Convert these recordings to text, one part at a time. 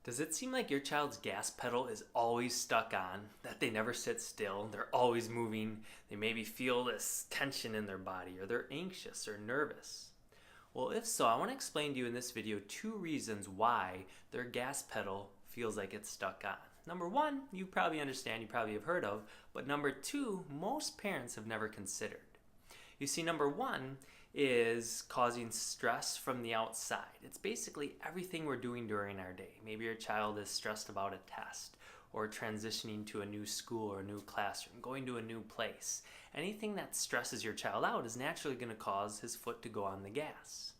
Does it seem like your child's gas pedal is always stuck on, that they never sit still, they're always moving, they maybe feel this tension in their body, or they're anxious or nervous? Well, if so, I want to explain to you in this video 2 reasons why their gas pedal feels like it's stuck on. Number 1, you probably understand, you probably have heard of, but number 2, most parents have never considered. You see, number 1 is causing stress from the outside. It's basically everything we're doing during our day. Maybe your child is stressed about a test or transitioning to a new school or a new classroom, going to a new place. Anything that stresses your child out is naturally going to cause his foot to go on the gas.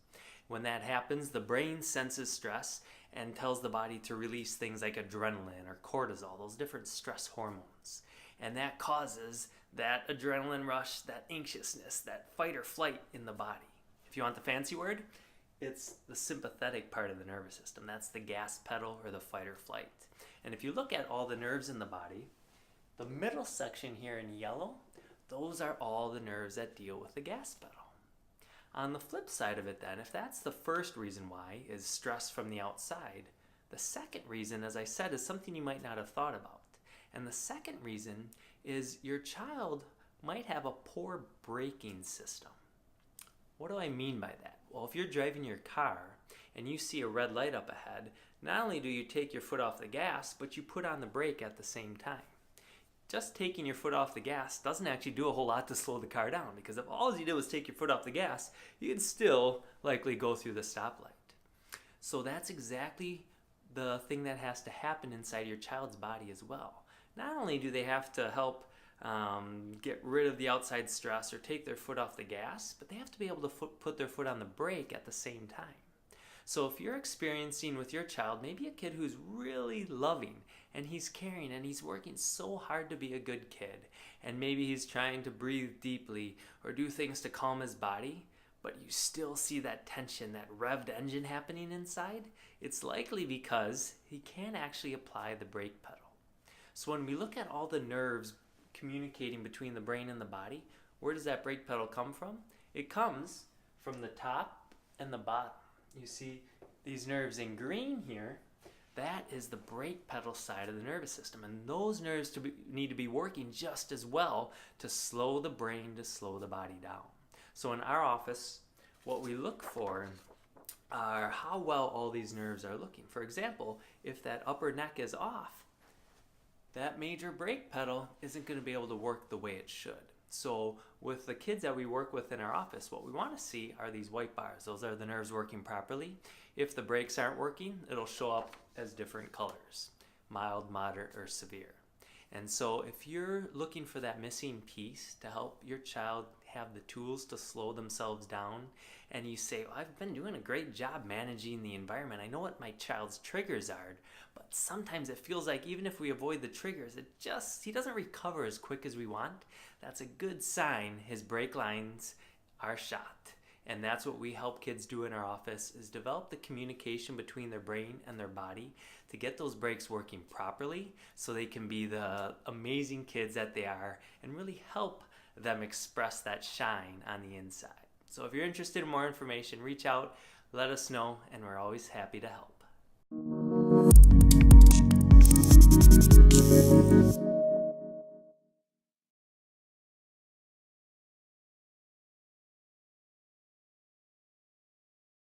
When that happens, the brain senses stress and tells the body to release things like adrenaline or cortisol, those different stress hormones. And that causes that adrenaline rush, that anxiousness, that fight or flight in the body. If you want the fancy word, it's the sympathetic part of the nervous system. That's the gas pedal or the fight or flight. And if you look at all the nerves in the body, the middle section here in yellow, those are all the nerves that deal with the gas pedal. On the flip side of it then, if that's the first reason why, is stress from the outside, the second reason, as I said, is something you might not have thought about. And the second reason is your child might have a poor braking system. What do I mean by that? Well, if you're driving your car and you see a red light up ahead, not only do you take your foot off the gas, but you put on the brake at the same time. Just taking your foot off the gas doesn't actually do a whole lot to slow the car down, because if all you did was take your foot off the gas, you'd still likely go through the stoplight. So that's exactly the thing that has to happen inside your child's body as well. Not only do they have to help get rid of the outside stress or take their foot off the gas, but they have to be able to put their foot on the brake at the same time. So if you're experiencing with your child maybe a kid who's really loving and he's caring and he's working so hard to be a good kid, and maybe he's trying to breathe deeply or do things to calm his body, but you still see that tension, that revved engine happening inside, it's likely because he can't actually apply the brake pedal. So when we look at all the nerves communicating between the brain and the body, where does that brake pedal come from? It comes from the top and the bottom. You see these nerves in green here, that is the brake pedal side of the nervous system. And those nerves need to be working just as well to slow the brain, to slow the body down. So in our office, what we look for are how well all these nerves are looking. For example, if that upper neck is off, that major brake pedal isn't going to be able to work the way it should. So with the kids that we work with in our office, what we want to see are these white bars. Those are the nerves working properly. If the brakes aren't working, it'll show up as different colors: mild, moderate, or severe. And so if you're looking for that missing piece to help your child have the tools to slow themselves down, and you say, well, I've been doing a great job managing the environment, I know what my child's triggers are, but sometimes it feels like even if we avoid the triggers, he doesn't recover as quick as we want, that's a good sign his brake lines are shot. And that's what we help kids do in our office, is develop the communication between their brain and their body to get those brakes working properly so they can be the amazing kids that they are and really help them express that shine on the inside. So if you're interested in more information, reach out, let us know, and we're always happy to help.